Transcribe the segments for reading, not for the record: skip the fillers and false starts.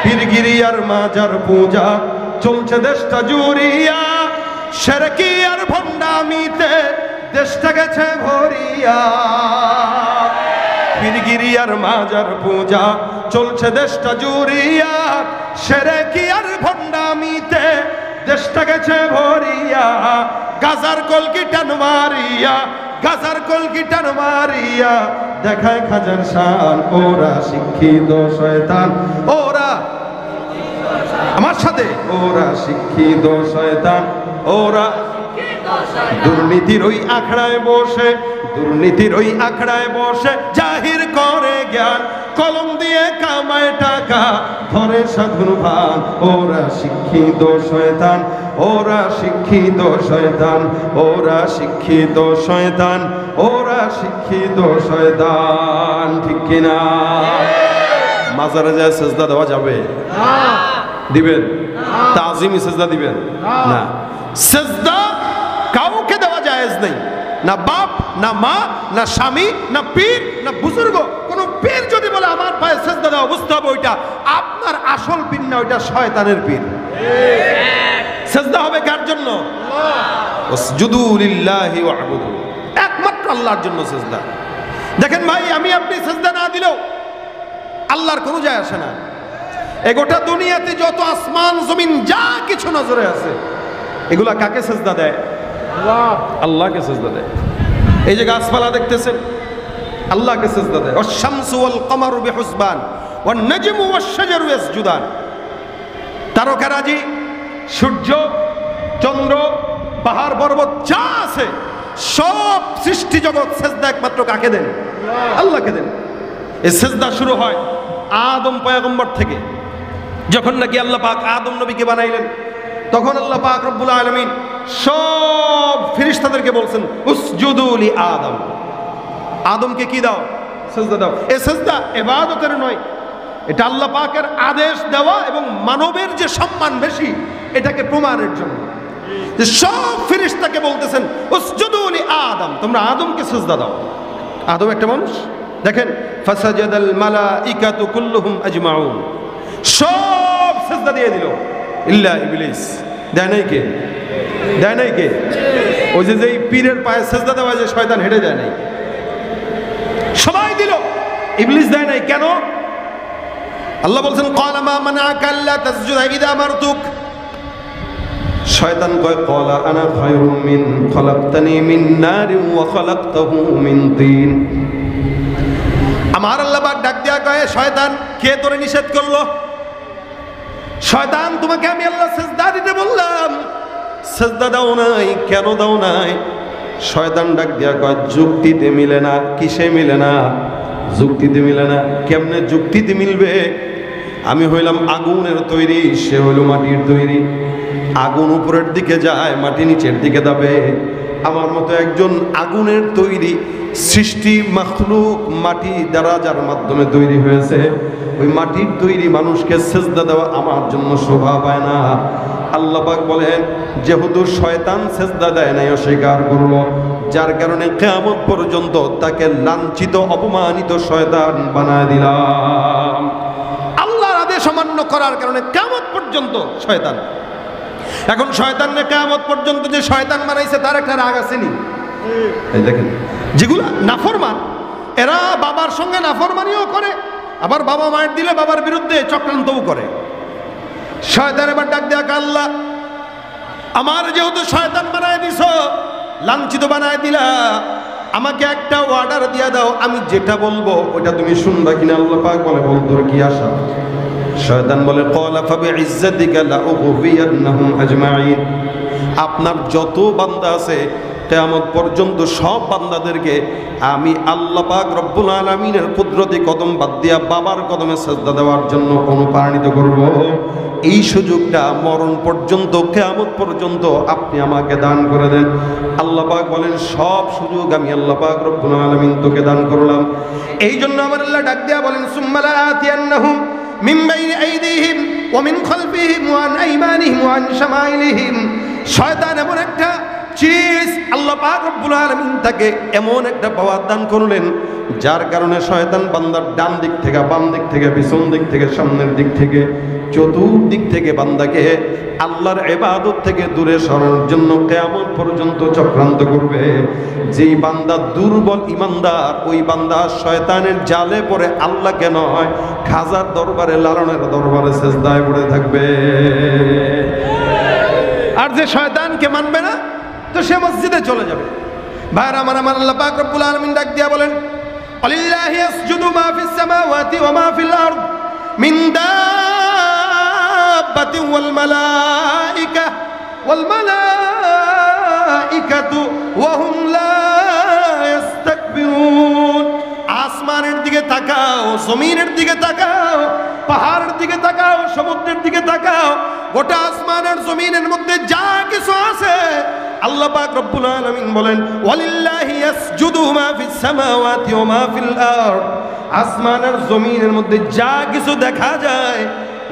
পীরগিরি আর মাজার পূজা চলছে দেশটা জুড়িয়া, শিরকি আর ভণ্ডামিতে দেশটা গেছে ভরিয়া। পীরগিরি আর মাজার পূজা চলছে দেশটা জুড়িয়া, শিরকি আর ভণ্ডামিতে দেশটা গেছে ভরিয়া। গাজার কলকি টান মারিয়া, গাজার কলকি টান মারিয়া দেখায় খাজার শান। ওরা শিক্ষিত শয়তান, ওরা আমার সাথে, ওরা শিক্ষিত শয়তান, ওরা দুর্নীতির ওই আখড়ায় বসে, দুর্নীতির ওই আখড়ায় বসে জাহির করে জ্ঞান। কলম দিয়ে কামায় টাকা ধরে সাধুর ভান। ওরা শিক্ষিত শয়তান, ওরা শিক্ষিত শয়তান, ওরা শিক্ষিত শয়তান, ওরা শিক্ষিত শয়তান। ঠিক কিনা? মাজারে যায় সেজদা দেওয়া যাবে? দিবেন? তাজিমি সেজদা দিবেন না। সেজদা কাউকে দেওয়া জায়েজ নেই, না বাপ, না মা, না স্বামী, না পীর, না বুজুর্গ। কোন পীর যদি বলে আমার পায়ে সেজদা দাও, বুঝতে হবে ওইটা আপনার আসল পীর না, ওইটা শয়তানের পীর। সেজদা হবে কার জন্য? উসজুদু লিল্লাহি ওয়া'বুদু, একমাত্র আল্লাহর জন্য সেজদা। দেখেন ভাই, আমি আপনি সেজদা না দিলেও আল্লাহর কোনো যায় আসে না। এই গোটা দুনিয়াতে যত আসমান জমিন যা কিছু নজরে আছে, এগুলা কাকে সেজদা দেয়? আল্লাহকে সেজদা দেয়। এই যে গাছপালা দেখতেছেন, আল্লাহকে সেজদা দেয়। ওয়াশ-শামসু ওয়াল কমারু বিহুসবান ওয়ান নাজমু ওয়াশ-শাজারু ইয়াসজুদান। তারকারাজি, সূর্য, চন্দ্র, পাহাড় পর্বত যা আছে সব সৃষ্টি জগৎ সেজদা একমাত্র কাকে দেন? আল্লাহকে দেন। এই সেজদা শুরু হয় আদম পয়গম্বর থেকে। যখন নাকি আল্লাহ পাক আদম নবীকে বানাইলেন, তখন আল্লাহ পাক রব্বুল আলামিন সব ফেরেশতাদেরকে বলছেন উসজুদু লি আদম। আদমকে কি দাও? সেজদা দাও। এই সেজদা ইবাদতের নয়, এটা আল্লাহ পাকের আদেশ দেওয়া এবং মানবের যে সম্মান বেশি এটাকে প্রমাণের জন্য। যে সব ফেরেশতাকে বলতেছেন উসজুদু লি আদম, তোমরা আদমকে সেজদা দাও। আদম একটা মানুষ। দেখেন ফাসাজাদাল মালাইকাতু কুল্লুহুম আজমাউন, সব সেজদা দিয়ে দিল ইল্লা ইবলিস। দেয় নাই কে? দেয় নাই কে? ওই যে পীরের পায়ে সেজদা দেওয়া যে শয়তান হেঁটে দেয় নাই, সবাই দিল, ইবলিস দেয় নাই। কেন? আল্লাহ বলছেন ক্বালা মা মানাআকা আল্লা তাসজুদা ইযা আমারতুক। শয়তান কয় ক্বালা আনা খায়রুম মিন খালাকতানি মিন নারিন ওয়া খালাকতাহু মিন তিন। আমার আল্লাহ পাক ডাক দিয়া কয় শয়তান, কে তোরে নিষেধ করলো? শয়তান, তোমাকে আমি আল্লাহ সেজদা দিতে বললাম, সেজদা দাও নাই, কেন দাও নাই? শয়তান ডাক দিয়া কয় যুক্তিতে মিলে না। কিসে মিলে না? যুক্তিতে মিলে না। কেমনে যুক্তিতে মিলবে? আমি হইলাম আগুনের তৈরি, সে হইল মাটির তৈরি। আগুন উপরের দিকে যায়, মাটি নিচের দিকে যাবে। আমার মতো একজন আগুনের তৈরি সৃষ্টি মাখলুক, মাটি দ্বারা যার মাধ্যমে তৈরি হয়েছে, ওই মাটির তৈরি মানুষকে সেজদা দেওয়া আমার জন্য শোভা পায় না। আল্লাহ পাক বলেন যেহেতু শয়তান সেজদা দেয় নাই, অস্বীকার করলো, যার কারণে কিয়ামত পর্যন্ত তাকে লাঞ্ছিত, অপমানিত শয়তান বানায় দিলাম। আল্লাহর আদেশ অমান্য করার কারণে কিয়ামত পর্যন্ত শয়তান। এখন শয়তানকে কিয়ামত পর্যন্ত যে শয়তান বানাইছে তার একটা রাগ আসেনি? এই দেখেন, যেগুলা নাফরমান, এরা বাবার সঙ্গে নাফরমানিও করে, আবার বাবা মায়ের দিলে বাবার বিরুদ্ধে চক্রান্তও করে। শয়তান এবার ডাক দেয়া, আল্লাহ আমার যেহেতু শয়তান বানায় দিছ, লাঞ্ছিত বানায় দিলা, আমাকে একটা অর্ডার দিয়া দাও, আমি যেটা বলবো ওটা তুমি শুনবা কিনা? আল্লাহ পাক বলে বল তোর কি আশা? শয়তান বলে ক্বালা ফাবিইজ্জাতিকা লাউগফিয়ান্নাহুম আজমাইন। আপনার যত বান্দা আছে কিয়ামত পর্যন্ত সব বান্দাদেরকে আমি আল্লাহ পাক রব্বুল আলামিনের কুদরতি কদম বাদ দিয়া বাবার কদমে সেজদা দেওয়ার জন্য অনুপ্রাণিত করব। এই সুযোগটা মরণ পর্যন্ত, কিয়ামত পর্যন্ত আপনি আমাকে দান করে দেন। আল্লাহ পাক বলেন সব সুযোগ আমি আল্লাহ পাক রব্বুল আলামিন তোকে দান করলাম। এই জন্য আমার আল্লাহ ডাক দিয়া বলেন সুম্মা লাআতিয়ান্নাহুম মিন বাইনি আইদিহিম ওয়া মিন খালফিহিম ওয়া আন আইমানিহিম ওয়া আন শামাইলিহিম। শয়তান এমন একটা চিজ, আল্লাহ পাক রব্বুল আলামিন তাকে এমন একটা পাওয়ার দান করলেন যার কারণে শয়তান বান্দার ডান দিক থেকে, বাম দিক থেকে, পিছন দিক থেকে, সামনের দিক থেকে চতুর্দিক থেকে বান্দাকে আল্লাহর ইবাদত থেকে দূরে সরানোর জন্য কিয়ামত পর্যন্ত চক্রান্ত করবে। যেই বান্দা দুর্বল ঈমানদার, ওই বান্দা শয়তানের জালে পড়ে আল্লাহকে নয় খাজার দরবারে, লালনের দরবারে সিজদায় পড়ে থাকবে। আর যে শয়তানকে মানবে না তো সে মসজিদে চলে যাবে। ভাইরা আমার, আল্লাহ পাক রব্বুল আলামিন ডাক দিয়া বলেন, আলিল্লাহি ইয়াসজুদু মা ফিস সামাওয়াতি ওয়া মা ফিল আরদ মিন দাব্বাতিন ওয়াল মালাইকাতু ওয়া হুম লা ইস্তাকবিরুন। আসমানের দিকে তাকাও, জমিনের দিকে তাকাও, পাহাড়ের দিকে তাকাও, সমুদ্রের দিকে তাকাও, গোটা আসমানের জমিনের মধ্যে যা কিছু আছে আল্লাহ পাক রব্বুল আলামিন বলেন, ওয়ালিল্লাহি ইয়াসজুদু মা ফিস সামাওয়াতি ওয়া মা ফিল আরদ। আসমানের জমিনের মধ্যে যা কিছু দেখা যায়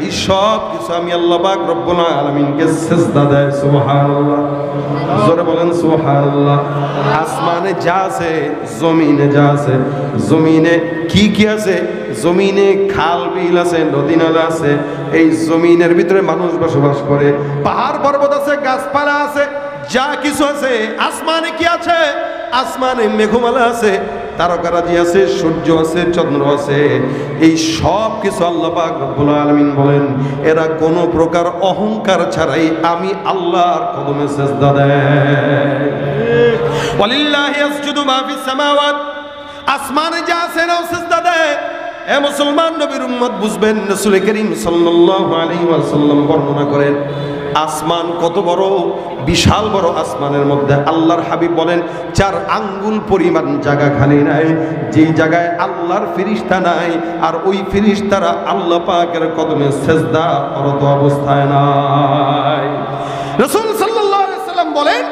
এই সব কিছু আমি আল্লাহ পাক রব্বুল আলামিনকে সিজদা দেয়। সুবহানাল্লাহ, জোরে বলেন সুবহানাল্লাহ। আসমানে যা আছে, জমিনে যা আছে, জমিনে কি কি আছে? জমিনে খাল বিল আছে, নদী নালা আছে, এই জমিনের ভিতরে মানুষ বসবাস করে, পাহাড় পর্বত আছে, গাছপালা আছে, যা কিছু আছে। আসমানে কি আছে? আসমানে মেঘমালা আছে, তারকারাজি আছে, সূর্য আছে, চন্দ্র আছে। এই সব কিছু আল্লাহ পাক রব্বুল আলামিন বলেন এরা কোনো প্রকার অহংকার ছাড়াই আমি আল্লাহর কদমে সিজদা দেয়। ওয়ালিল্লাহি ইয়াসজুদু মা ফিস সামাওয়াত, আসমানে যা আছে নাও সিজদা দেয়। এ মুসলমান নবীর উম্মত বুঝবেন, রাসূল করিম সাল্লাল্লাহু আলাইহি ওয়াসাল্লাম বর্ণনা করেন আসমান কত বড়, বিশাল বড়। আসমানের মধ্যে আল্লাহর হাবিব বলেন 4 আঙ্গুল পরিমাণ জায়গা খালি নাই, যেই জায়গায় আল্লাহর ফেরেশতা নাই, আর ওই ফেরেশতারা আল্লাহ পাকের কদমে সিজদা করত অবস্থায় নাই। রাসূল সাল্লাল্লাহু আলাইহি ওয়াসাল্লাম বলেন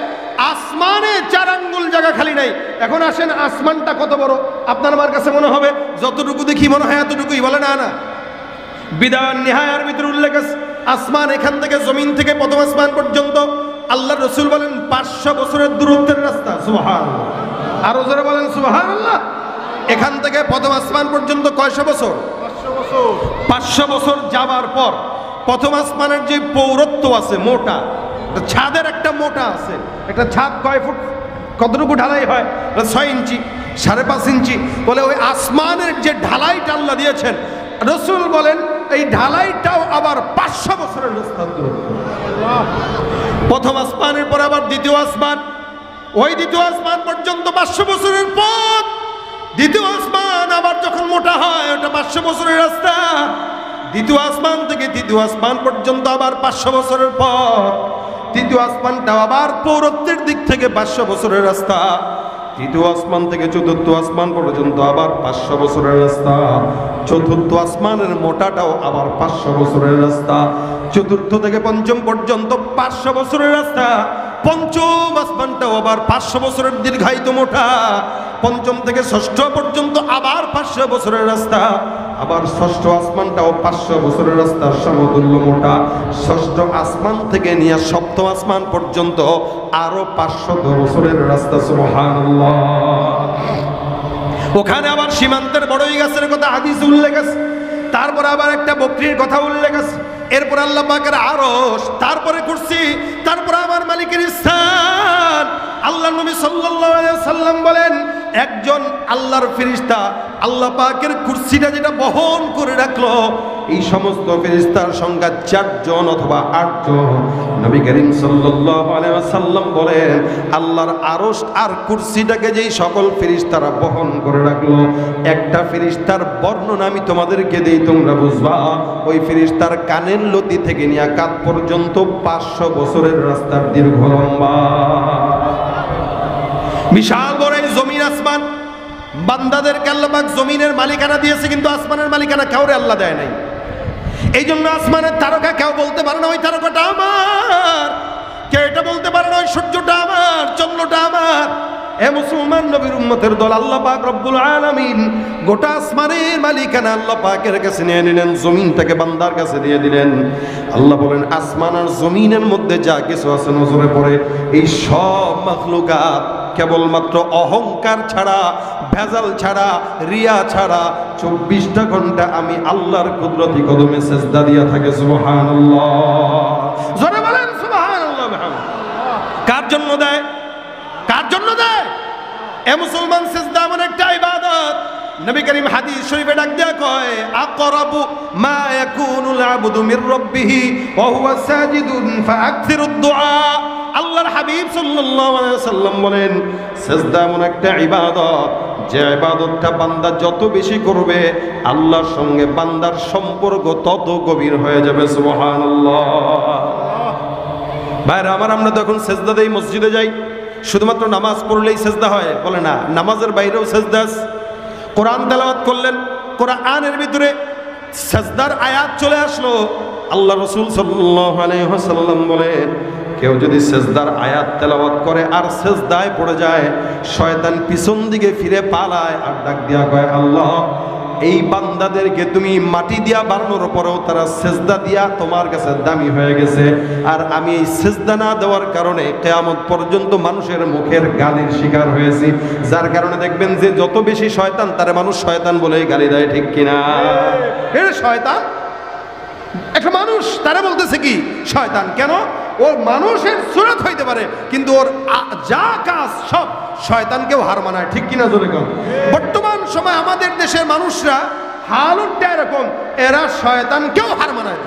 আসমানে 4 আঙ্গুল জায়গা খালি নাই। এখন আসেন, আসমানটা কত বড় আপনার আমার কাছে মনে হবে যতটুকু দেখি মনে হয় এতটুকুই, বলে না? না, বিদায় নিহায়ার ভিতরে উল্লেখ আছে আসমান এখান থেকে, জমিন থেকে প্রথম আসমান পর্যন্ত আল্লাহর রাসূল বলেন 500 বছরের দূরত্বের রাস্তা। সুবহানাল্লাহ, আরো জোরে বলেন সুবহানাল্লাহ। এখান থেকে প্রথম আসমান পর্যন্ত কয়শো বছর? 500 বছর যাবার পর প্রথম আসমানের যে পৌরত্ব আছে, মোটা ছাদের একটা মোটা আছে, একটা ছাদ কয় ফুট, কতটুকু ঢালাই হয়? 6 ইঞ্চি, 5.5 ইঞ্চি। বলে ওই আসমানের যে ঢালাইটা আল্লাহ দিয়েছেন, রাসূল বলেন এই ঢালাইটাও আবার 500 বছরের রাস্তা দূরত্ব। প্রথম আসমানের পর আবার দ্বিতীয় আসমান, ওই দ্বিতীয় আসমান পর্যন্ত 500 বছরের পথ। দ্বিতীয় আসমান আবার যখন মোটা হয় ওটা 500 বছরের রাস্তা। দ্বিতীয় আসমান থেকে তৃতীয় আসমান পর্যন্ত আবার 500 বছরের পথ। তৃতীয় আসমানটাও আবার পৌরত্বের দিক থেকে 500 বছরের রাস্তা। তৃতীয় আসমান থেকে চতুর্থ আসমান পর্যন্ত আবার 500 বছরের রাস্তা। চতুর্থ আসমানের মোটাটাও আবার 500 বছরের রাস্তা। চতুর্থ থেকে পঞ্চম পর্যন্ত 500 বছরের রাস্তা। পঞ্চম আসমানটাও আবার 500 বছরের দীর্ঘায়িত মোটা। পঞ্চম থেকে ষষ্ঠ পর্যন্ত আবার 500 বছরের রাস্তা। আবার ষষ্ঠ আসমানটাও 500 বছরের রাস্তার সমতুল্য মোটা। ষষ্ঠ আসমান থেকে নিয়ে সপ্তম আসমান পর্যন্ত আরো 500 বছরের রাস্তা। সুবহানাল্লাহ। ওখানে আবার সীমান্তের বড়ই গাছের কথা হাদিসে উল্লেখ আছে, তারপরে আবার একটা বকরির কথা উল্লেখ আছে, এরপর আল্লাহ পাকের আরশ, তারপরে কুরসি, তারপরে আমার মালিকের স্থান। আল্লাহ নবী সাল্লাল্লাহু আলাইহি ওয়াসাল্লাম বলেন একজন আল্লাহর ফেরেশতা আল্লাহ পাকের কুরসিটা যেটা বহন করে রাখলো, এই সমস্ত ফেরেশতার সংখ্যা 4 জন অথবা 8 জন। নবী করিম সাল্লাল্লাহু আলাইহি ওয়াসাল্লাম বলেন আল্লাহর আরশ আর কুরসিটাকে যেই সকল ফেরেশতারা বহন করে রাখলো, একটা ফেরেশতার বর্ণনা আমি তোমাদেরকে দেই, তোমরা বুঝবা। ওই ফেরেশতার কানের লতি থেকে নিয়ে কাঁধ পর্যন্ত 500 বছরের রাস্তার দীর্ঘ লম্বা। বিশাল বড় এই জমিন আসমান, বান্দাদেরকে আল্লাহ পাক জমিনের মালিকানা দিয়েছে, কিন্তু আসমানের মালিকানা কাউরে আল্লাহ দেয় নাই। এই জন্য আসমানের তারকা কেউ বলতে পারে না ওই তারকাটা আমার, কেউ এটা বলতে পারে না ওই সূর্যটা আমার, চন্দ্রটা আমার। এ মুসলমান নবীর উম্মতের দল, আল্লাহ পাক রব্বুল আলামিন গোটা আসমানের মালিকানা আল্লাহ পাকের কাছে নিয়ে নিলেন, জমিনটাকে বান্দার কাছে দিয়ে দিলেন। আল্লাহ বলেন আসমান আর জমিনের মধ্যে যা কিছু আছে নজরে পড়ে, এই সব মাখলুকাত কেবলমাত্র অহংকার ছাড়া, ভেজাল ছাড়া, রিয়া ছাড়া 24টা ঘন্টা আমি আল্লাহর কুদরতি কদমে সেজদা দিয়া থাকে। সুবহানাল্লাহ, জোরে বলেন সুবহানাল্লাহ। কার জন্য দেয়? কার জন্য দেয়? এ মুসলমান, সেজদা এমন একটা ইবাদত, নবী করিম হাদিস শরীফে ডাক দেয়া কয়, আকরাবু মা ইয়াকুনুল আবদু মির রাব্বিহি ওয়া হুয়া সাজিদুন ফাআকসিরুদ দুআ। আল্লাহর হাবিব সাল্লাল্লাহু আলাইহি ওয়াসাল্লাম বলেন, সেজদা এমন একটা ইবাদত, যে ইবাদতটা বান্দা যত বেশি করবে আল্লাহর সঙ্গে বান্দার সম্পর্ক তত গভীর হয়ে যাবে। সুবহানাল্লাহ। ভাইরা আমার, আমরা যখন সেজদা দেই, মসজিদে যাই, শুধুমাত্র নামাজ পড়লেই সেজদা হয়? বলে না, নামাজের বাইরেও সেজদা আছে। কোরআন তেলাওয়াত করলেন, কোরআনের ভিতরে সেজদার আয়াত চলে আসলো। আল্লাহ রাসূল সাল্লাল্লাহু আলাইহি ওয়াসাল্লাম বলেন, কেউ যদি সেজদার আয়াত তেলাওয়াত করে আর সেজদায় পড়ে যায়, শয়তান পিছন দিকে ফিরে পালায় আর ডাক দিয়া কয়, আল্লাহ, এই বান্দাদেরকে তুমি মাটি দিয়া বানানোর পরেও তারা সেজদা দিয়া তোমার কাছে দামি হয়ে গেছে, আর আমি এই সেজদা না দেওয়ার কারণে কিয়ামত পর্যন্ত মানুষের মুখের গালির শিকার হয়েছি। যার কারণে দেখবেন যে যত বেশি শয়তান, তারে মানুষ শয়তান বলেই গালি দেয়, ঠিক কিনা? এটা শয়তান, একটা মানুষ তারা বলতেছে কি শয়তান। কেন? ও মানুষের সুরত হইতে পারে, কিন্তু ওর যা কাজ সব শয়তানকেও হার মানায়, ঠিক কিনা? জোরে কম। বর্তমান সময় আমাদের দেশের মানুষরা হালুটটা এরকম, এরা শয়তানকেও হার মানায়।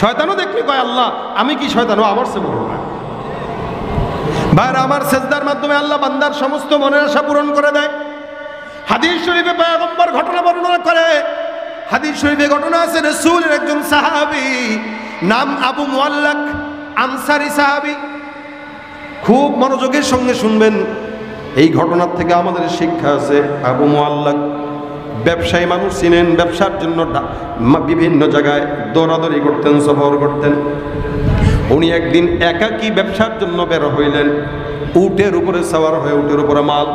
শয়তানও দেখলে কয়, আল্লাহ, আমি কি শয়তানও আমার সে বড় না। ভাইরা আমার, সেজদার মাধ্যমে আল্লাহ বান্দার সমস্ত মনের আশা পূরণ করে দেয়। হাদিস শরীফে পয়গম্বর ঘটনা বর্ণনা করে। হাদিস শরীফে ঘটনা আছে, রাসূলের একজন সাহাবী, নাম আবু মুআল্লাক, আনসারী সাহাবী। খুব মনোযোগের সঙ্গে শুনবেন, এই ঘটনার থেকে আমাদের শিক্ষা আছে। আবু মুআল্লাক ব্যবসায়ী মানুষ ছিলেন, ব্যবসার জন্য বিভিন্ন জায়গায় দৌড়াদৌড়ি করতেন, সফর করতেন। উনি একদিন একাকী ব্যবসার জন্য বের হইলেন, উটের উপরে সওয়ার হয়ে, উটের উপরে মাল।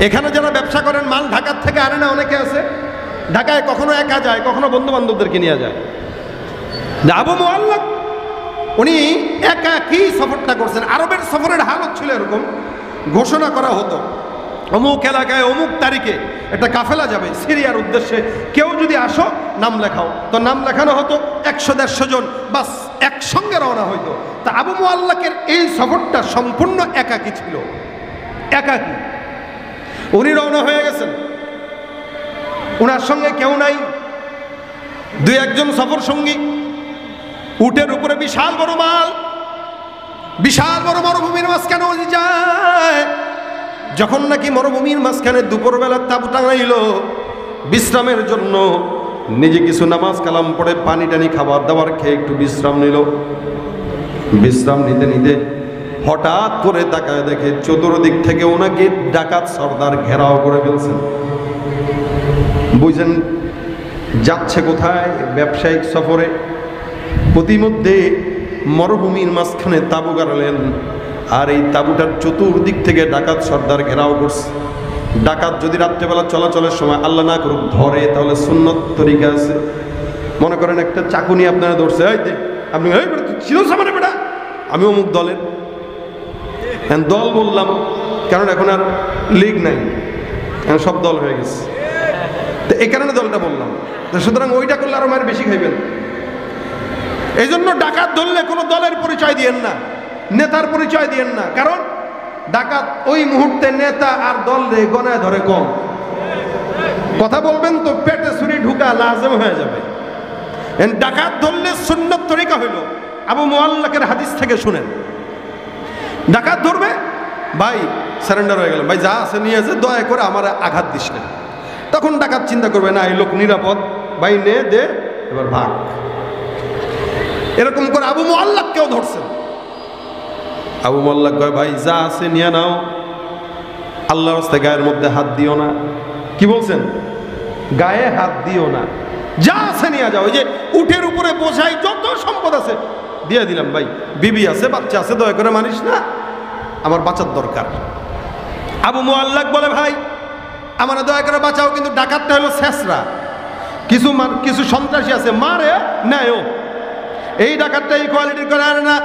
এখানে যারা ব্যবসা করেন, মাল ঢাকার থেকে আনে না, অনেকে আছে ঢাকায় কখনো একা যায়, কখনো বন্ধু বান্ধবদেরকে নিয়ে যায়। আবু মুআল্লাক উনি একাকী সফরটা করছেন। আরবের সফরের হালত ছিল এরকম, ঘোষণা করা হতো অমুক এলাকায় অমুক তারিখে একটা কাফেলা যাবে সিরিয়ার উদ্দেশ্যে, কেউ যদি আসো নাম লেখাও। তো নাম লেখানো হতো 100-150 জন, বাস একসঙ্গে রওনা হইতো। তা আবু মুআল্লাকের এই সফরটা সম্পূর্ণ একাকী ছিল, একাকী। উনি রওনা হয়ে গেছেন, ওনার সঙ্গে কেউ নাই, 2-1 সফর সঙ্গী। উটের উপরে বিশাল বড় মাল, বিশাল বড় মরুভূমির মাঝখানে যায়। যখন নাকি মরুভূমির মাঝখানে দুপুরবেলা তাঁবু টাঙাইল বিশ্রামের জন্য, নিজে কিছু নামাজ কালাম পড়ে পানি টানি খাবার দাবার খেয়ে একটু বিশ্রাম নিল। বিশ্রাম নিতে নিতে হঠাৎ করে তাকায় দেখে চতুর্দিক থেকে ওনাকে ডাকাত সর্দার ঘেরাও করে ফেলছেন। বুঝেন যাচ্ছে কোথায়? ব্যবসায়িক সফরে। প্রতিমধ্যে মরুভূমির মাঝখানে তাঁবু গাড়লেন, আর এই তাঁবুটার চতুর্দিক থেকে ডাকাত সর্দার ঘেরাও করছে। ডাকাত যদি রাত্রেবেলা চলাচলের সময় আল্লাহ না করুক ধরে, তাহলে সুন্নত তরিকা আছে। মনে করেন একটা চাকু নিয়ে আপনারা ধরছে, আপনি ছিল সামনে বেটা, আমি অমুক দলের, দল বললাম কারণ এখন আর লীগ নাই, এখন সব দল হয়ে গেছে, তো এই কারণে দলটা বললাম। সুতরাং ওইটা করলে আরো মায়ের বেশি খাইবেন। এই জন্য ডাকাত ধরলে কোনো দলের পরিচয় দিয়েন না, নেতার পরিচয় দিয়েন না, কারণ ডাকাত ওই মুহূর্তে নেতা আর দল রে গনায় ধরে কম। কথা বলবেন তো পেটে ছুরি ঢুকা লাজম হয়ে যাবে। ডাকাত ধরলে সুন্নত তরিকা হইল, আবু মুআল্লাকের হাদিস থেকে শুনেন। ডাকাত ধরবে, ভাই সারেন্ডার হয়ে গেল, ভাই যা আছে নিয়ে আছে, দয়া করে আমার আঘাত দিস না। তখন ডাকাত চিন্তা করবে, না এই লোক নিরাপদ, ভাই নে দে, এবার ভাগ। এরকম করে আবু মুআল্লাককেও ধরছেন। আবু মুআল্লাক কয়, ভাই যা আছে নিয়ে নাও, আল্লাহর রাস্তায় গায়ের মধ্যে হাত দিও না। কি বলছেন? গায়ে হাত দিও না, যা আছে নিয়ে যাও। ওই যে উটের উপরে বোঝাই যত সম্পদ আছে দিয়ে দিলাম, ভাই বিবি আছে, বাচ্চা আছে, দয়া করে মানিস না, আমার বাঁচার দরকার। আবু মুআল্লাক বলে, ভাই আমার দয়া করে বাঁচাও, কিন্তু ডাকাতটা হলো শেষরা, কিছু সন্ত্রাসী আছে, মারে নেয়। এই ডাকাতটা এই কোয়ালিটির করে, আর না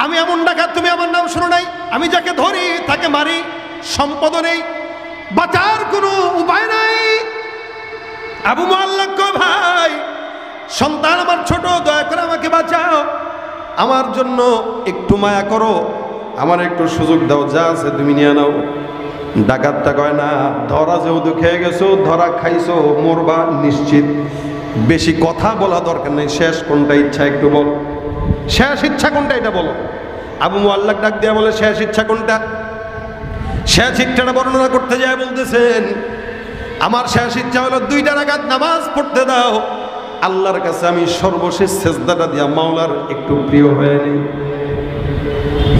আমি এমন ডাকাত, তুমি আমার নাম শোনো নাই? আমি যাকে ধরি তাকে মারি, সম্পদ নেই, বাঁচার কোনো উপায় নাই। আবু মুআল্লাক কয়, ভাই সন্তান আমার ছোট, দয়া করে আমাকে বাঁচাও, আমার জন্য একটু মায়া করো, আমার একটু সুযোগ দাও, যা আছে তুমি নিয়ে নাও। ডাকাতটা কয়, না, ধরা যেহেতু খেয়ে গেছো, ধরা খাইছো, মরবা নিশ্চিত, বেশি কথা বলা দরকার নেই, শেষ কোনটা ইচ্ছা একটু বল, শেষ ইচ্ছা কোনটা এটা বলো। আবু মুআল্লাক ডাক দিয়া বলে, শেষ ইচ্ছা কোনটা? শেষ ইচ্ছাটা বর্ণনা করতে যায় বলতেছেন, আমার শেষ ইচ্ছা হলো 2 রাকাত নামাজ পড়তে দাও, আল্লাহর কাছে আমি সর্বশেষ সেজদাটা দিয়া মাওলার একটু প্রিয় হয়ে নেই।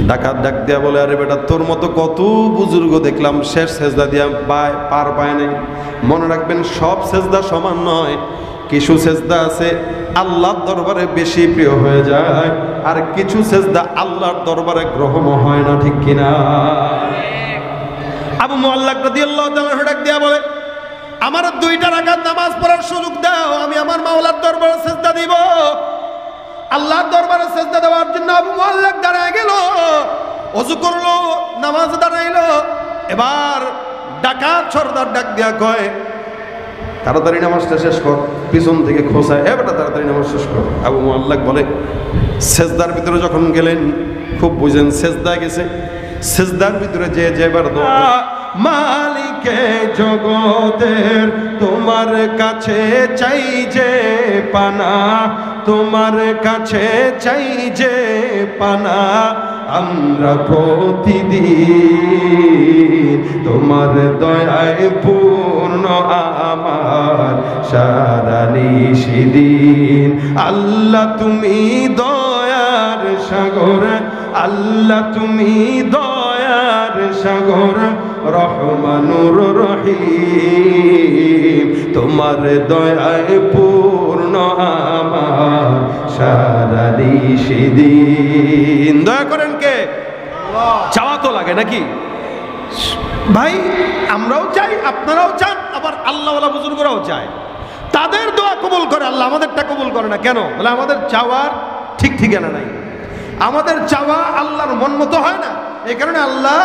ডাকাত ডাক দিয়া বলে, আরে বেটা, তোর মতো কত বুজুর্গ দেখলাম শেষ সেজদা দিয়া পার পায় নাই। মনে রাখবেন, সব সেজদা সমান নয়, কিছু সেজদা আছে আল্লাহর দরবারে বেশি প্রিয় হয়ে যায়, আর কিছু সেজদা আল্লাহর দরবারে গ্রহণ হয় না, ঠিক কিনা? আবু মুআল্লাক রাদিয়াল্লাহু তাআলা ডাক দিয়া বলে, আমার 2 রাকাত নামাজ পড়ার সুযোগ দাও, আমি আমার মাওলার দরবারে সেজদা দিব। আল্লাহর দরবারে সেজদা দেওয়ার জন্য আবু মুআল্লাক দাঁড়ায় গেল, ওযু করলো, নামাজ দাঁড়াইলো। এবার ডাকাত সর্দার ডাক দিয়া কয়, তাড়াতাড়ি নামাজটা শেষ কর। পিছন থেকে খোঁচায়, এ বেটা তাড়াতাড়ি নামাজ শেষ কর। আবু মুআল্লাক বলে, সেজদার ভিতরে যখন গেলেন, খুব বুঝেন, সেজদায় গেছে, সেজদার ভিতরে যে যেবার মালিকে জগতের তোমার কাছে চাই যে পানা, তোমার কাছে চাই যে পানা, আমরা প্রতিদিন তোমার দয়ায় পূর্ণ আমার সারা নিশিদিন। আল্লাহ তুমি দয়ার সাগর, আল্লাহ তুমি দয়ার সাগর, রহমানুর রহিম, তোমার দয়ায় পূর্ণ আমার সারা নিশিদিন। দয়া করেন কে? চাওয়া তো লাগে নাকি ভাই? আমরাও চাই, আপনারাও চান, আবার আল্লাহওয়ালা বুজুর্গরাও চায়, তাদের দোয়া কবুল করে আল্লাহ, আমাদেরটা কবুল করে না কেন? বলে আমাদের চাওয়ার ঠিক ঠিকানা নাই, আমাদের চাওয়া আল্লাহর মন মতো হয় না, এই কারণে আল্লাহ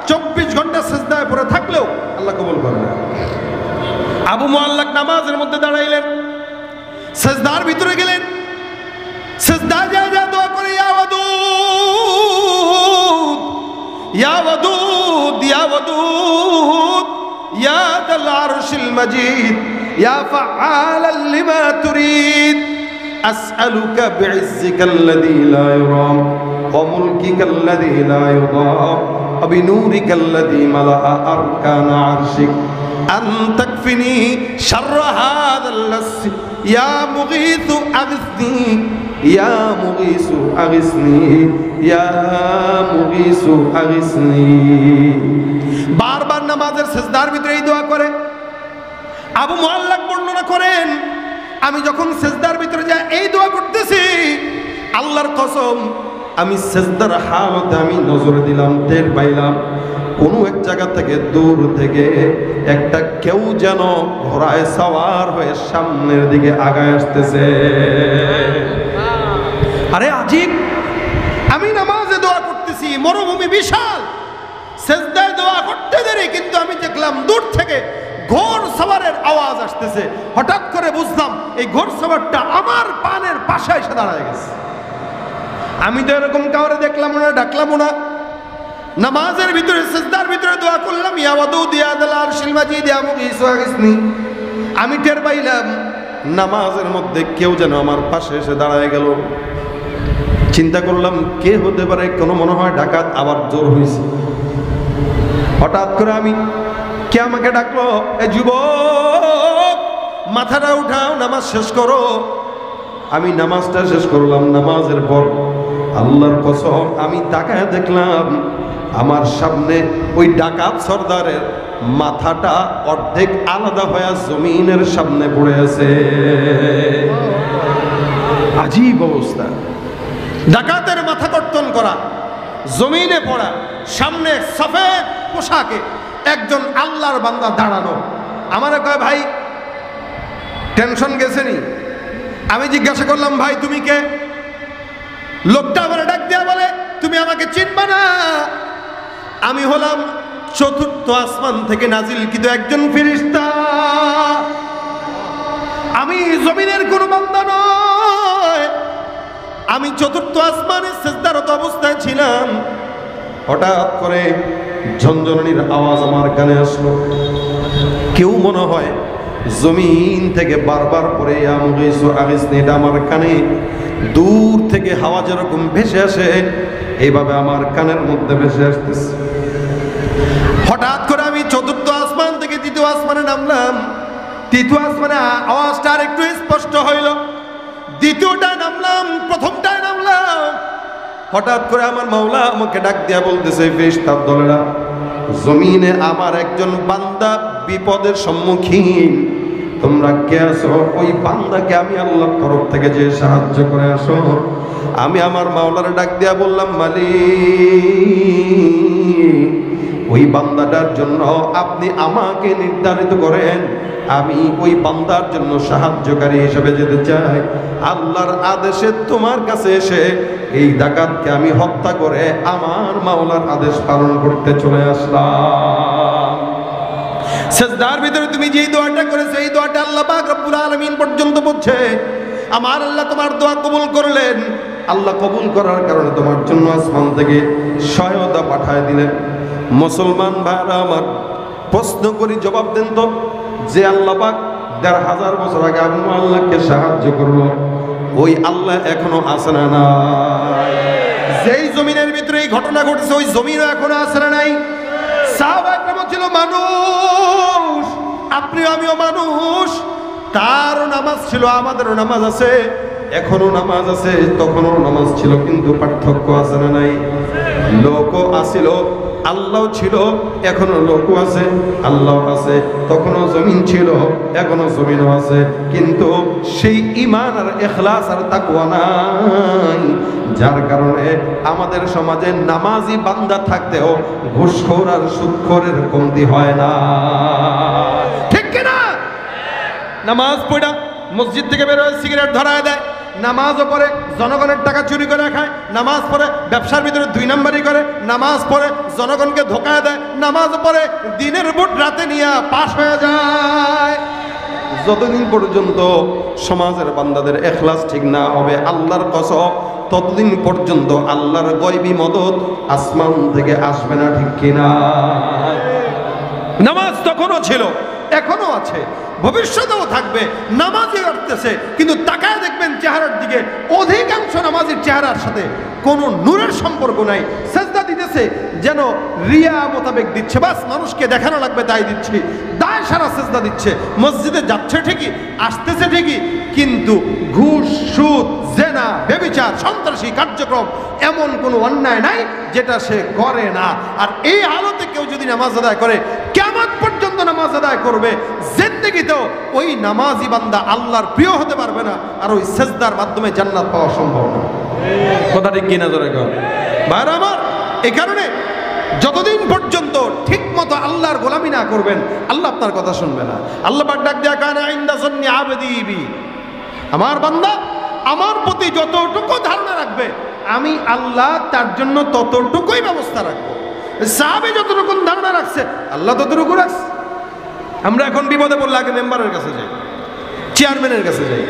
24 ঘন্টা সেজদায় পড়ে থাকলেও আল্লাহ কবুল করে না। আবু মুআল্লাক নামাজের মধ্যে দাঁড়াইলেন, সেজদার ভিতরে গেলেন, সেজদায় যা যা দোয়া করে, ইয়া ওয়াদুদ, ইয়া ওয়াদুদ, ইয়া ওয়াদুদ, ইয়া যাল আরশিল মাজিদ, ইয়া ফাআলাল লিমা তুরিদ, আসআলুকা বিইজ্জিকাল্লাযী লা ইউরাম ওয়া মুলকিকাল্লাযী লা ইউদাম ওয়া বিনূরিকাল্লাযী মালাআ আরকান আরশিক আন তাকফিনি শাররা হাযাল লাসি, ইয়া মুগীসু আগিসনি, ইয়া মুগীসু আগিসনি, ইয়া মুগীসু আগিসনি। বারবার নামাজের সেজদার ভিতরে এই দোয়া করে। আবু মুআল্লাক বর্ণনা করেন, আমি যখন সেজদার ভিতরে যাই এই দোয়া করতেছি, আল্লাহর কসম আমি সেজদার হালতে আমি নজরে দিলাম, টের পাইলাম কোনো এক জায়গা থেকে দূর থেকে একটা কেউ যেন ঘোড়ায় সাওয়ার হয়ে সামনের দিকে আগায় আসতেছে। আরে আজীব, আমি নামাজে দোয়া করতেছি, মরুভূমি বিশাল, সেজদায় দোয়া করতে দেরি, কিন্তু আমি দেখলাম দূর থেকে ঘোড় সওয়ারের আওয়াজ আসতেছে। হঠাৎ করে বুঝলাম এই ঘোড় সওয়ারটা আমার পানের পাশে এসে দাঁড়ায় গেছে। আমি তো এরকম কাউরে দেখলাম না, ডাকলাম না, নামাজের ভিতরে সিজদার ভিতরে দোয়া করলাম, ইয়া ওয়াদুদ ইয়া যাল আরশিল মাজিদ ইয়া মুগীসু আগিসনি। আমি টের পাইলাম নামাজের মধ্যে কেউ যেন আমার পাশে এসে দাঁড়ায় গেল। চিন্তা করলাম কে হতে পারে, কোনো মনে হয় ডাকাত, আবার জোর হয়েছে। হঠাৎ করে আমি, কে আমাকে ডাকলো, এ যুবক মাথাটা উঠাও, নামাজ শেষ করো। আমি নামাজটা শেষ করলাম। নামাজের পর আল্লাহর কসম আমি তাকায় দেখলাম আমার সামনে ওই ডাকাত সর্দারের মাথাটা অর্ধেক আলাদা হয়ে জমিনের সামনে পড়ে আছে। আজীব অবস্থা, ডাকাতের মাথা কর্তন করা, জমিনে পড়া, সামনে সফেদ পোশাকে একজন আল্লাহর বান্দা দাঁড়ানো। আমার কয়, ভাই টেনশন গেছে নি? আমি জিজ্ঞাসা করলাম, ভাই তুমি কে? লোকটা আমার ডাক দিয়া বলে, তুমি আমাকে চিনবা না? আমি হলাম চতুর্থ আসমান থেকে নাজিলকৃত একজন ফেরেশতা। আমি জমিনের কোনো বান্দা নয়। আমি চতুর্থ আসমানে সিজদারত অবস্থায় ছিলাম। হঠাৎ করে ঝনঝনানির আওয়াজ আমার কানে আসলো। কেউ মনে হয় জমিন থেকে বারবার পরে এটা আমার কানে দূর থেকে হাওয়া যেরকম ভেসে আসে এইভাবে আমার কানের মধ্যে ভেসে আসতেছে। হঠাৎ করে আমি চতুর্থ আসমান থেকে তৃতীয় আসমানে নামলাম। তৃতীয় আসমানে আওয়াজটা আর একটু স্পষ্ট হইল। দ্বিতীয়টায় নামলাম, প্রথমটায় নামলাম। হঠাৎ করে আমার মাওলা আমাকে ডাক দিয়া বলতেছে, ফেরেশতার দলেরা, জমিনে আমার একজন বান্দা বিপদের সম্মুখীন, তোমরা কে আছো? ওই বান্দাকে আমি আল্লাহর তরফ থেকে যে সাহায্য করে আসো। আমি আমার মাওলার ডাক দিয়া বললাম, মালিক, ওই বান্দাটার জন্য আপনি আমাকে নির্ধারিত করেন, আমি ওই বান্দার জন্য সাহায্যকারী হিসেবে যেতে চাই। আল্লাহর আদেশে তোমার কাছে এসে এই ডাকাতকে আমি হত্যা করে আমার মাওলার আদেশ পালন করতে চলে আসলাম। সিজদার ভিতরে তুমি যেই দোয়াটা করেছো এই দোয়াটা আল্লাহ পাক রব্বুল আলামিন পর্যন্ত পৌঁছে আমার আল্লাহ তোমার দোয়া কবুল করলেন। আল্লাহ কবুল করার কারণে তোমার জন্য আসমান থেকে সহায়তা পাঠায় দিলেন। মুসলমান ভাইরা আমার, প্রশ্ন করি, জবাব দেন তো, যে আল্লাহ পাক ১৫০০ বছর আগে আবু আল্লাহকে সাহায্য করলো, ওই আল্লাহ এখনো আছে না নাই? যেই জমিনের ভিতরে এই ঘটনা ঘটেছে ওই জমিনও এখনো আছে না নাই? সাহাবা একরাম ছিল মানুষ, আপনিও আমিও মানুষ। তারও নামাজ ছিল, আমাদেরও নামাজ আছে, এখনো নামাজ আছে, তখনও নামাজ ছিল, কিন্তু পার্থক্য আছে না নাই? লোকও আসিল, আল্লাহ ছিল, এখনো লোকও আছে, আল্লাহ আছে। তখনও জমিন ছিল, এখনো জমিনও আছে, কিন্তু সেই ঈমান আর ইখলাস আর তাকওয়া নাই, যার কারণে আমাদের সমাজে নামাজি বান্দা থাকতেও ঘুষখোর আর সুদখোরের কমতি হয় না। ঠিক কিনা? নামাজ পড়া মসজিদ থেকে বের হয়ে সিগারেট ধরায় দেয়, নামাজও পড়ে জনগণের টাকা চুরি করে খায়, নামাজ পড়ে ব্যবসার ভিতরে ২ নাম্বারি করে, নামাজ পড়ে জনগণকে ধোঁকা দেয়, নামাজ পড়ে দিনের ভোট রাতে নিয়ে পাশ হয়ে যায়। যতদিন পর্যন্ত সমাজের বান্দাদের ইখলাস ঠিক না হবে আল্লাহর কসম, ততদিন পর্যন্ত আল্লাহর গায়বী মদদ আসমান থেকে আসবে না। ঠিক কিনা? নামাজ তখনও ছিল, এখনো আছে, ভবিষ্যতেও থাকবে। নামাজই আসতেছে, কিন্তু তাকায় দেখবেন চেহারার দিকে, অধিকাংশ নামাজের চেহারার সাথে কোনো নূরের সম্পর্ক নাই। সেজদা দিতেছে যেন রিয়া মোতাবেক দিচ্ছে, বাস মানুষকে দেখানো লাগবে তাই দিচ্ছি, দায় সারা সেজদা দিচ্ছে। মসজিদে যাচ্ছে ঠিকই, আসতেছে ঠিকই, কিন্তু ঘুষ, সুদ, জেনা, ব্যভিচার, সন্ত্রাসী কার্যক্রম এমন কোনো অন্যায় নাই যেটা সে করে না। আর এই হালতে কেউ যদি নামাজ আদায় করে, কিয়ামত পর্যন্ত নামাজ আদায় করবে, জিন্দেগিতেও ওই নামাজি বান্দা আল্লাহর প্রিয় হতে পারবে না, আর ওই সেজদার মাধ্যমে জান্নাত পাওয়া সম্ভব না। কথা ঠিক কিনা জোরে কর ভাইরা আমার। এই কারণে যতদিন পর্যন্ত ঠিক মতো আল্লাহর গোলামি না করবেন, আল্লাহ আপনার কথা শুনবে না। আল্লাহ পাক ডাক দেয়া, কানা ইনদা যান্নি আবদি বি, আমার বান্দা আমার প্রতি যতটুকু ধারণা রাখবে আমি আল্লাহ তার জন্য ততটুকুই ব্যবস্থা রাখবো। সাহাবী যতটুকু ধারণা রাখছে আল্লাহ ততটুকু রাখছে। আমরা এখন বিপদে পড়লে আগে মেম্বারের কাছে যাই, চেয়ারম্যানের কাছে যাই,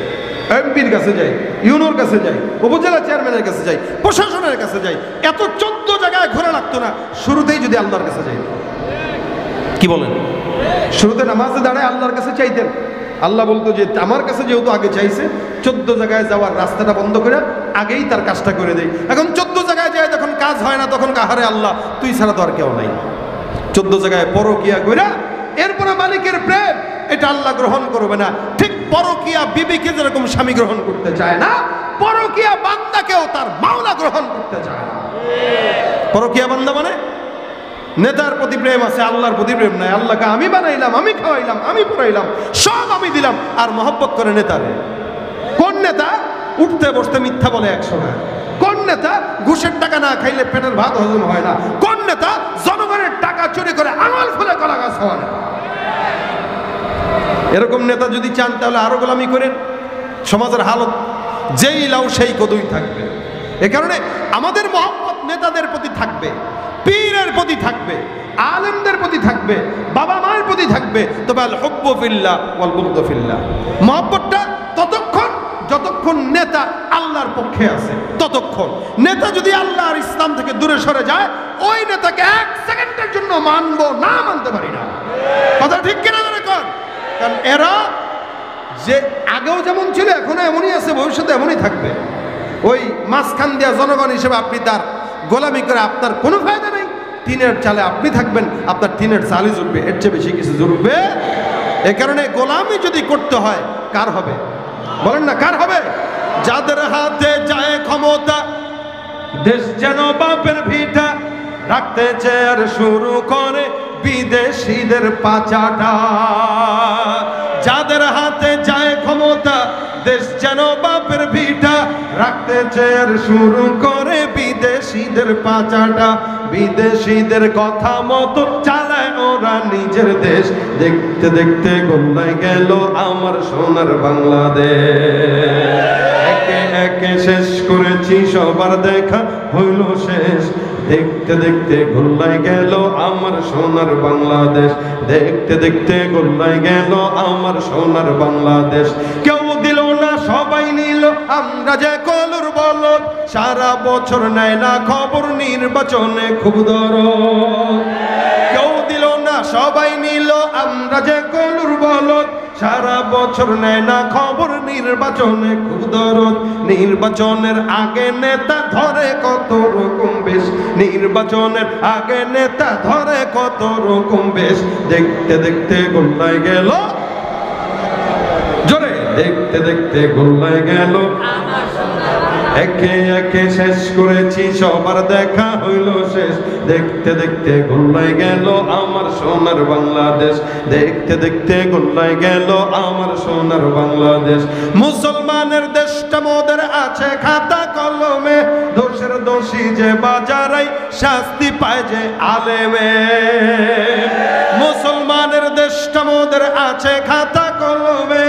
এমপির কাছে যাই, ইউনোর কাছে যাই, উপজেলা চেয়ারম্যানের কাছে যাই, প্রশাসনের কাছে যাই। এত 14 জায়গায় ঘোরা লাগতো না শুরুতেই যদি আল্লাহর কাছে যাই। কি বলেন? শুরুতে নামাজে দাঁড়ায় আল্লাহর কাছে চাইতেন, আল্লাহ বলতো যে আমার কাছে যেহেতু আগে চাইছে, 14 জায়গায় যাওয়ার রাস্তাটা বন্ধ করে আগেই তার কাজটা করে দেয়। এখন 14 জায়গায় যায় যখন কাজ হয় না, তখন কাহারে আল্লাহ তুই ছাড়া তো আর কেউ নাই। 14 জায়গায় পরকিয়া কইরা এরপরে মালিকের প্রেম, এটা আল্লাহ গ্রহণ করবে না। ঠিক পরকিয়া বিবিকে যেরকম স্বামী গ্রহণ করতে চায় না, পরকিয়া বান্দাকেও তার মাওলা গ্রহণ করতে চায় না। পরকিয়া বান্দা মানে নেতার প্রতি প্রেম আছে, আল্লাহর প্রতি প্রেম নাই। আল্লাহকে আমি বানাইলাম, আমি খাওয়াইলাম, আমি পড়াইলাম, সব আমি দিলাম, আর মহব্বত করে নেতারে। কোন নেতা উঠতে বসতে মিথ্যা বলে 100 না? কোন নেতা ঘুষের টাকা না খাইলে পেটের ভাত হজম হয় না? কোন নেতা জনগণের টাকা চুরি করে আঙুল ফুলে কলা গাছ হয় না? এরকম নেতা যদি চান তাহলে আরো গোলামি করেন, সমাজের হালত যেই লাউ সেই কদুই থাকবে। এ কারণে আমাদের মহব্বত নেতাদের প্রতি থাকবে, পীরের প্রতি থাকবে, আলেমদের প্রতি থাকবে, বাবা মায়ের প্রতি থাকবে, তবে আল হুব্বু ফিল্লাহ ওয়াল বুগদু ফিল্লাহ, মহব্বতটা ততক্ষণ যতক্ষণ নেতা আল্লাহর পক্ষে আছে ততক্ষণ। নেতা যদি আল্লাহ আর ইসলাম থেকে দূরে সরে যায়, ওই নেতাকে এক সেকেন্ডের জন্য মানবো না, মানতে পারি না। কথা ঠিক কিনা ধরে কর? কারণ এরা যে আগেও যেমন ছিল এখনো এমনই আছে, ভবিষ্যতে এমনই থাকবে। ওই মাঝখান দিয়া জনগণ হিসেবে আপনি তার গোলামি করে আপনার কোনো ফায়দা নেই। টিনের চালে আপনি থাকবেন, আপনার টিনের চালই জুটবে, এর চেয়ে বেশি কিছু জুটবে। এ কারণে গোলামি যদি করতে হয় কার হবে বলেন না, কার হবে? যাদের হাতে যায় ক্ষমতা, দেশ যেন বাপের ভিটা, রাখতে চেয়ার শুরু করে বিদেশিদের পাচাটা। যাদের হাতে যায় ক্ষমতা, দেশ যেন বাপের ভিটা, রাখতে চেয়ার শুরু করে বিদেশিদের পাচাটা। বিদেশিদের কথা মতো চালায় ওরা নিজের দেশ, দেখতে দেখতে গোল্লায় গেল আমার সোনার বাংলাদেশ। একে একে শেষ করেছি সবার দেখা হইল শেষ, দেখতে দেখতে গোল্লায় গেল আমার সোনার বাংলাদেশ, দেখতে দেখতে গোল্লায় গেল আমার সোনার বাংলাদেশ। কেউ দিল না সবাই নিল, আমরা যে কলুর বলদ, সারা বছর নেয় না খবর, নির্বাচনে খুব দরদ। কেউ দিল না সবাই নিল, আমরা যে কলুর বলদ, সারা বছর নেয় না খবর, নির্বাচনে খুব দরদ। নির্বাচনের আগে নেতা ধরে কত রকম বেশ, নির্বাচনের আগে নেতা ধরে কত রকম বেশ, দেখতে দেখতে গোল্লায় গেল জোরে, দেখতে দেখতে গোল্লায় গেল। একে একে শেষ করেছি সবার দেখা হইল শেষ, দেখতে দেখতে গোল্লায় গেল আমার সোনার বাংলাদেশ, দেখতে দেখতে গোল্লায় গেল আমার সোনার বাংলাদেশ। মুসলমানের দেশটা মোদের আছে খাতা কলমে, দোষের দোষী যে বাজারাই শাস্তি পায় যে আলেমে। মুসলমানের দেশটা মোদের আছে খাতা কলমে,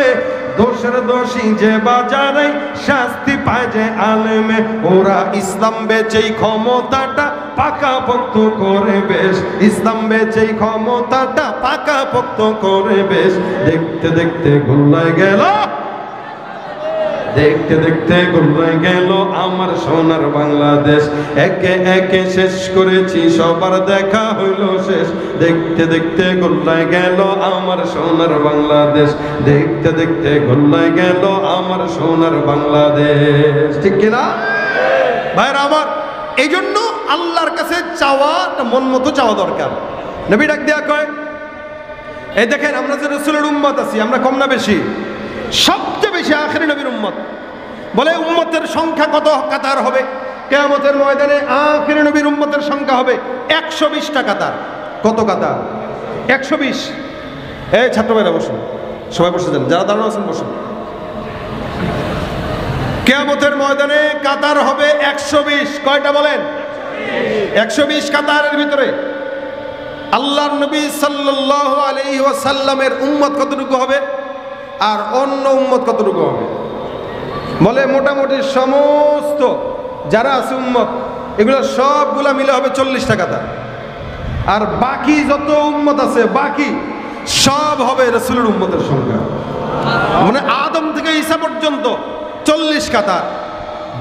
দোষের দোষী যে বাজারাই শাস্তি পায় যে আলেমে। ওরা ইসলাম বেচেই ক্ষমতাটা পাকাপোক্ত করে বেশ, ইসলাম বেচেই ক্ষমতাটা পাকাপোক্ত করে বেশ, দেখতে দেখতে গোল্লায় গেল, দেখতে দেখতে গোল্লায় গেল আমার সোনার বাংলাদেশ। একে একে শেষ করেছি সবার দেখা হইল শেষ, দেখতে দেখতে গোল্লায় গেল আমার সোনার বাংলাদেশ, দেখতে দেখতে গোল্লায় গেল আমার সোনার বাংলাদেশ। ঠিক কিনা ভাইরা আমার? এই জন্য আল্লাহর কাছে চাওয়া মন মতো চাওয়া দরকার। নবী ডাক দেয়া কয়, এই দেখেন আমরা যে রাসূলের উম্মত আছি, আমরা কম না বেশি? সবচেয়ে বেশি আখেরি নবীর উম্মত। বলে উম্মতের সংখ্যা কত কাতার হবে কিয়ামতের ময়দানে? আখেরি নবীর উম্মতের সংখ্যা হবে 120টা কাতার। কত কাতার? 120। এই ছাত্র ভাইরা বসুন, সবাই বসে যান, যারা দাঁড়ানো আছেন বসুন। কিয়ামতের ময়দানে কাতার হবে 120। কয়টা বলেন? 120 কাতারের ভিতরে আল্লাহর নবী সাল্লাল্লাহু আলাইহি ওয়াসাল্লামের উম্মত কতটুকু হবে আর অন্য উম্মত কতটুকু হবে? বলে মোটামুটি সমস্ত যারা আছে উম্মত, এগুলো সবগুলা মিলে হবে 40টা কাতার। আর বাকি যত উম্মত আছে বাকি সব হবে রাসূলের উম্মতের সংখ্যা। মানে আদম থেকে ঈসা পর্যন্ত 40 কাতার,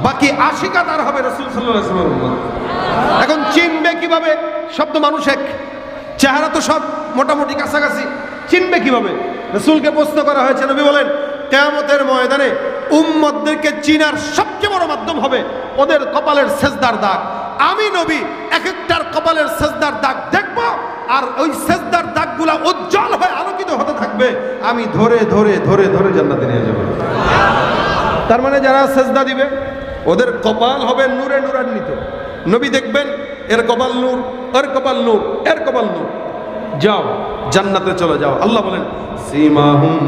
বাকি 80 কাতার হবে রাসূল সাল্লাল্লাহু আলাইহি ওয়াসাল্লামের উম্মত। এখন চিনবে কিভাবে? সব তো মানুষ এক, চেহারা তো সব মোটামুটি কাছাকাছি, চিনবে কিভাবে? রাসূলকে প্রশ্ন করা হয়েছে, নবী বলেন কিয়ামতের ময়দানে উম্মতদেরকে চিনার সবচেয়ে বড় মাধ্যম হবে ওদের কপালের সেজদার দাগ। আমি নবী এক একটার কপালের সেজদার দাগ দেখব, আর ওই সেজদার দাগগুলা উজ্জ্বল হয়ে আলোকিত হতে থাকবে, আমি ধরে ধরে ধরে ধরে জান্নাতে নিয়ে যাব। তার মানে যারা সেজদা দিবে ওদের কপাল হবে নূরে নূরান্বিত। নবী দেখবেন এর কপাল নূর, এর কপাল নূর, এর কপাল নূর, যাও জান্নাতে চলে যাও। আল্লাহ বলেন সীমাহুম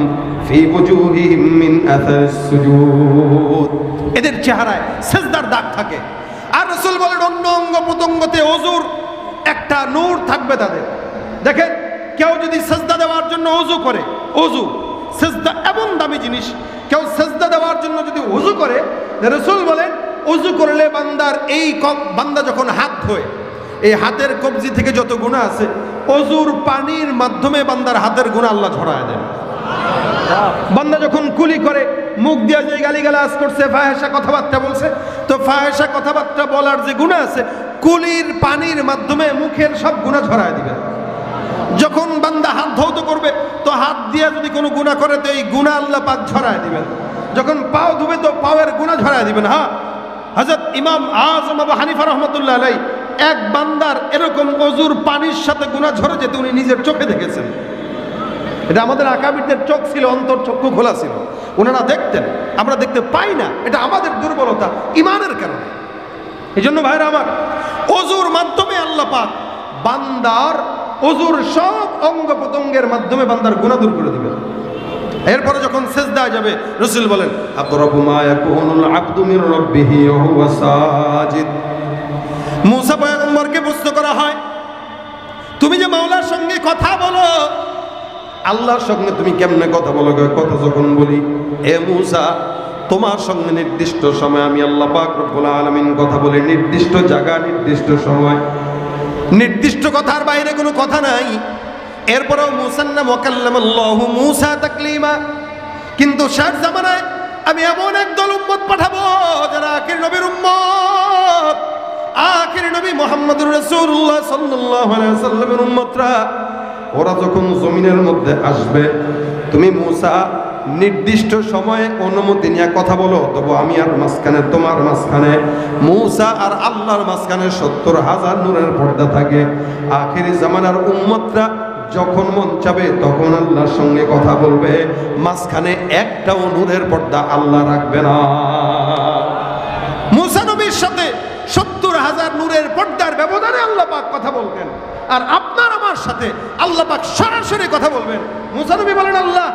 ফি বুজুহিহিম মিন আসারিস সুজুদ, এদের চেহারায় সেজদার দাগ থাকে। আর রাসূল বলেন অন্য অঙ্গ প্রত্যঙ্গতে ওযুর একটা নূর থাকবে তাদের। দেখেন কেউ যদি সেজদা দেওয়ার জন্য ওযু করে, ওযু সেজদা এমন দামি জিনিস, কেউ সেজদা দেওয়ার জন্য যদি ওযু করে, রাসূল বলেন ওযু করলে বান্দার বান্দা যখন হাত ধোয়, এই হাতের কবজি থেকে যত গুনাহ আছে ওযুর পানির মাধ্যমে বান্দার হাতের গুনাহ আল্লাহ ঝরায় দেন। বান্দা যখন কুলি করে, মুখ দিয়ে যে গালিগালাজ করছে, ফাহেসা কথাবার্তা বলছে, তো ফাহেসা কথাবার্তা বলার যে গুনাহ আছে কুলির পানির মাধ্যমে মুখের সব গুনাহ ঝরায় দিবেন। যখন বান্দা হাত ধৌত করবে তো হাত দিয়ে যদি কোনো গুনাহ করে তো এই গুনাহ আল্লাহ পাক ঝরায় দিবেন। যখন পাও ধুবে তো পাওয়ের গুনাহ ঝরায় দিবেন। হ্যাঁ, হযরত ইমাম আযম আবু হানিফা রাহমাতুল্লাহ আলাইহি এক বান্দার এরকম ওযুর পানির সাথে গুনাহ ঝরে যেতে উনি নিজের চোখে দেখেছেন। এটা আমাদের আকাবিরদের চোখ ছিল, অন্তর চক্ষু খোলা ছিল, ওনারা দেখতেন, আমরা দেখতে পাই না। এটা আমাদের দুর্বলতা, ঈমানের কারণে। এই জন্য ভাইরা আমার, ওযুর মাধ্যমে আল্লাহ পাক বান্দার ওযুর সব অঙ্গ প্রত্যঙ্গের মাধ্যমে বান্দার গুনাহ দূর করে দিবেন। এরপরে যখন সিজদায় যাবে, রাসূল বলেন আকরাবু মা ইয়াকুনুল আবদু মির রাব্বিহি ওয়া হুয়া সাজিদ। মুসা পয়গম্বরকে প্রশ্ন করা হয়, তুমি যে মাওলার সঙ্গে কথা বলো, আল্লাহর সঙ্গে তুমি কেমনে কথা বলো? কথা যখন বলি, এ মুসা, তোমার সঙ্গে নির্দিষ্ট সময় আমি আল্লাহ পাক রব্বুল আলামিন কথা বলি, নির্দিষ্ট জায়গা, নির্দিষ্ট সময়, নির্দিষ্ট কথার বাইরে কোনো কথা নাই। এরপরেও মুসান্না ওয়াকাল্লামাল্লাহু মুসা তাকলিমা। কিন্তু শেষ জামানায় আমি এমন একদল উম্মত পাঠাবো যারা আখির নবীর উম্মত, আখির নবী মুহাম্মদুর রাসূলুল্লাহ সাল্লাল্লাহু আলাইহি ওয়াসাল্লামের উম্মতরা, ওরা যখন জমিনের মধ্যে আসবে, তুমি মুসা নির্দিষ্ট সময়ে অনুমতি নিয়ে কথা বলো, তবু আমি আর মাঝখানে, তোমার মাঝখানে, মুসা আর আল্লাহর মাঝখানে ৭০,০০০ নূরের পর্দা থাকে। আখিরি জামানার উম্মতরা যখন মন চাবে তখন আল্লাহর সঙ্গে কথা বলবে, মাঝখানে একটাও নূরের পর্দা আল্লাহ রাখবে না। মুসা নবীর সাথে ৭০,০০০ নূরের পর্দার ব্যবধানে আল্লাহ পাক কথা বলতেন, আর আপনার আমার সাথে আল্লাহ পাক সরাসরি কথা বলবেন। মুসা নবী বলেন, আল্লাহ,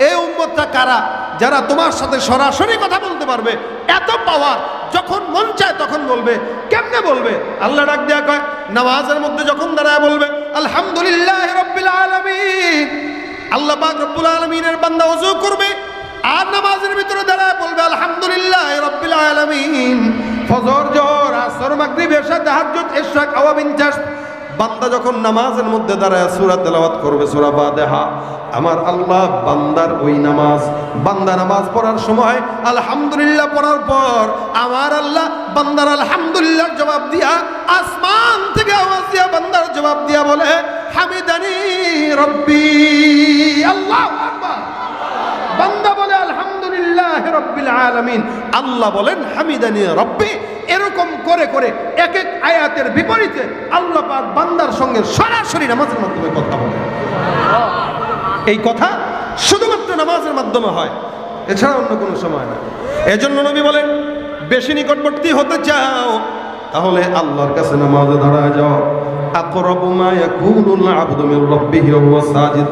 এই উম্মতটা কারা যারা তোমার সাথে সরাসরি কথা বলতে পারবে? এত পাওয়ার, যখন মন চায় তখন বলবে। কেমনে বলবে? আল্লাহ ডাক দেয়া কয়, নামাজের মধ্যে যখন দাঁড়ায় বলবে আলহামদুলিল্লাহ রাব্বিল আলামিন। আল্লাহ পাক রব্বুল আলামিনের বান্দা ওযু করবে আর নামাজের ভিতরে দাঁড়ায় বলবে আলহামদুলিল্লাহ রাব্বিল আলামিন। ফজর, জোহর, আসর, মাগরিব, এশা, তাহাজ্জুদ, ইশরাক, আওয়াবিন, চাষ, বান্দা যখন নামাজের মধ্যে দাঁড়ায় সূরা তেলাওয়াত করবে, সূরা ফাতিহা, আমার আল্লাহ বান্দার ওই নামাজ, বান্দা নামাজ পড়ার সময় আলহামদুলিল্লাহ পড়ার পর আমার আল্লাহ বান্দার আলহামদুলিল্লাহর জবাব দিয়া, আসমান থেকে আওয়াজ দিয়া বান্দার জবাব দিয়া বলে হামিদানি রব্বি। আল্লাহু আকবার। বান্দা বলে আলহামদুলিল্লাহ রাব্বিল আলামিন, আল্লাহ বলেন হামিদানি রব্বি। এরকম করে করে এক এক আয়াতের বিপরীতে আল্লাহ পাক বান্দার সঙ্গে সরাসরি নামাজের মাধ্যমে কথা বলেন। এই কথা শুধুমাত্র নামাজের মাধ্যমে হয়, এছাড়া অন্য কোনো সময় না। এজন্য নবী বলেন, বেশি নিকটবর্তী হতে চাও তাহলে আল্লাহর কাছে নামাজে দাঁড়ায় যাও। আকরাবু মা ইয়াকুনুল আবদু মির রাব্বিহি ওয়া হুয়া সাজিদ।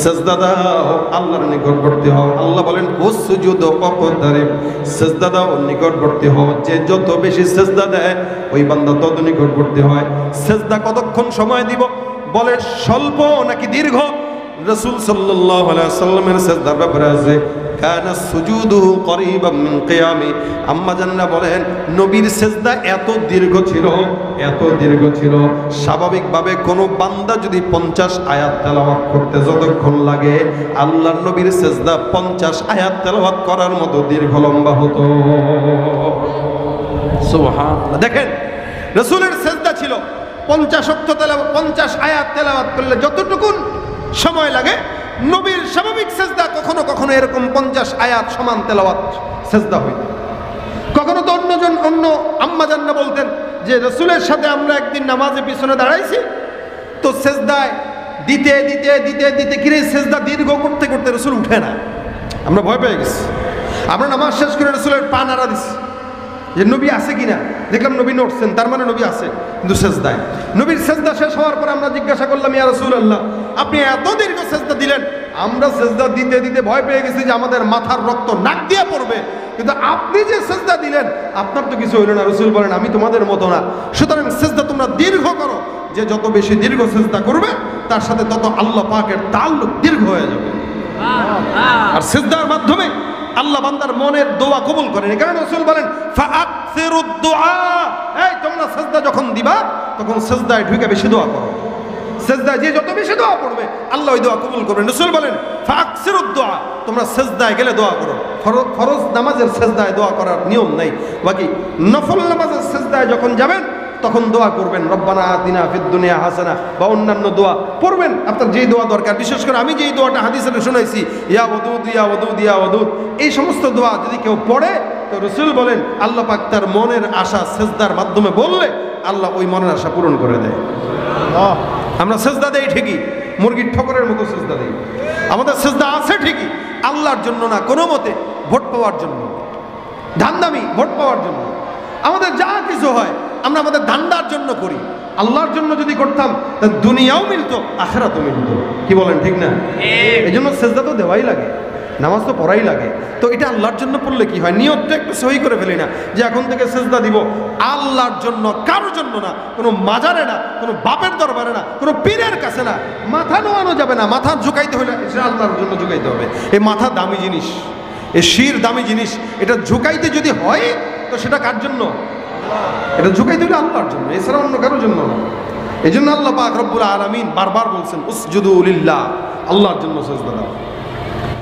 সিজদা দাও, আল্লাহর নিকটবর্তী হও। আল্লাহ বলেন উসজুদ ওয়াকতারিব, সিজদা দাও, নিকটবর্তী হও। যে যত বেশি সিজদা দেয় ওই বান্দা তত নিকটবর্তী হয়। সিজদা কতক্ষণ সময় দিব? বলে স্বল্প নাকি দীর্ঘ? রাসূল সাল্লাল্লাহু আলাইহি ওয়াসাল্লামের সিজদার ব্যাপারে আছে কানা সুজুদুহু করিবাম মিন কিয়ামি। আম্মা জান্নাহ বলেন নবীর সিজদা এত দীর্ঘ ছিল, এত দীর্ঘ ছিল, স্বাভাবিকভাবে কোনো বান্দা যদি ৫০ আয়াত তেলাওয়াত করতে যতক্ষণ লাগে, আল্লাহর নবীর সিজদা ৫০ আয়াত তেলাওয়াত করার মতো দীর্ঘ লম্বা হতো। সুবহানাল্লাহ। দেখেন, রাসূলের সিজদা ছিল ৫০ আয়াত তেলাওয়াত করলে যতটুকু সময় লাগে, নবীর স্বাভাবিক সিজদা কখনো কখনো এরকম ৫০ আয়াত সমান তেলাওয়াত সিজদা হইত। কখনো তো অন্য আম্মা জান্নাহ বলতেন যে রাসূলের সাথে আমরা একদিন নামাজে পিছনে দাঁড়াইছি, তো সিজদায় দিতে দিতে দিতে দিতে কিরে সিজদা দীর্ঘ করতে করতে রাসূল উঠে না, আমরা ভয় পেয়ে গেছি। আমরা নামাজ শেষ করে রাসূলের পা নাড়া দিছি যে নবী আছে কিনা, দেখলাম নবী নড়ছেন, তার মানে নবী আছে, কিন্তু সিজদায়। নবীর সিজদা শেষ হওয়ার পর আমরা জিজ্ঞাসা করলাম, ইয়া রাসূলুল্লাহ, আপনি এত দীর্ঘ সিজদা দিলেন, আমরা সিজদা দিতে দিতে ভয় পেয়ে গেছি যে আমাদের মাথার রক্ত নাক দিয়ে পড়বে, কিন্তু আপনি যে সিজদা দিলেন আপনার তো কিছু হইল না। রাসূল বলেন, আমি তোমাদের মতো না, সুতরাং সিজদা তোমরা দীর্ঘ করো। যে যত বেশি দীর্ঘ সিজদা করবে তার সাথে তত আল্লাহ পাকের তাআল্লুক দীর্ঘ হয়ে যাবে। আর সিজদার মাধ্যমে আল্লাহ বান্দার মনের দোয়া কবুল করেন। কারণ রাসূল বলেন ফাআকসিরুদ দুআ, এই তোমরা সিজদা যখন দিবা তখন সিজদায় ঢুকে বেশি দোয়া করো। সিজদায় যে যত বেশি দোয়া পড়বে আল্লাহ ওই দোয়া কবুল করবেন। রাসূল বলেন ফাআকসিরুদ দুআ, তোমরা সিজদায় গেলে দোয়া করো। ফরজ নামাজের সিজদায় দোয়া করার নিয়ম নাই, বাকি নফল নামাজের সিজদায় যখন যাবেন তখন দোয়া করবেন রব্বানা আতিনা ফিদ দুনিয়া হাসানা বা অন্যান্য দোয়া পড়বেন আপনার যেই দোয়া দরকার। বিশেষ করে আমি যেই দোয়াটা হাদিসে শুনাইছি ইয়া ওয়াদুদ ইয়া ওয়াদুদ ইয়া ওয়াদুদ, এই সমস্ত দোয়া যদি কেউ পড়ে তো রাসূল বলেন আল্লাহ পাক তার মনের আশা সিজদার মাধ্যমে বললে আল্লাহ ওই মনের আশা পূরণ করে দেয়। আমরা সিজদা দেই ঠিকই, মুরগির ঠোকরের মতো সিজদা দেই, আমাদের সিজদা আছে ঠিকই, আল্লাহর জন্য না, কোনো মতে ভোট পাওয়ার জন্য, ধান্দামি ভোট পাওয়ার জন্য। আমাদের যা কিছু হয় আমরা আমাদের ধান্দার জন্য করি। আল্লাহর জন্য যদি করতাম তাহলে দুনিয়াও মিলতো, আখিরাতও মিলতো। কি বলেন, ঠিক না? এই জন্য সিজদা তো দেওয়াই লাগে, নামাজ তো পড়াই লাগে। তো এটা আল্লাহর জন্য পড়লে কি হয়, নিয়তটা একটু সহি করে ফেলি না যে এখন থেকে সিজদা দিব আল্লাহর জন্য, কারোর জন্য না, কোনো মাজারে না, কোনো বাপের দরবারে না, কোনো পীরের কাছে না। মাথা নোয়ানো যাবে না, মাথা ঝুঁকাইতে হলে সেটা আল্লাহর জন্য ঝুঁকাইতে হবে। এই মাথা দামি জিনিস, এই শির দামি জিনিস, এটা ঝুঁকাইতে যদি হয় তো সেটা কার জন্য? এটা ঝুঁকাইতে হলে আল্লাহর জন্য, এছাড়া অন্য কারোর জন্য না। এই জন্য আল্লাহ পাক রব্বুল আলামিন বারবার বলছেন উসজুদু লিল্লাহ, আল্লাহর জন্য সিজদা দাও।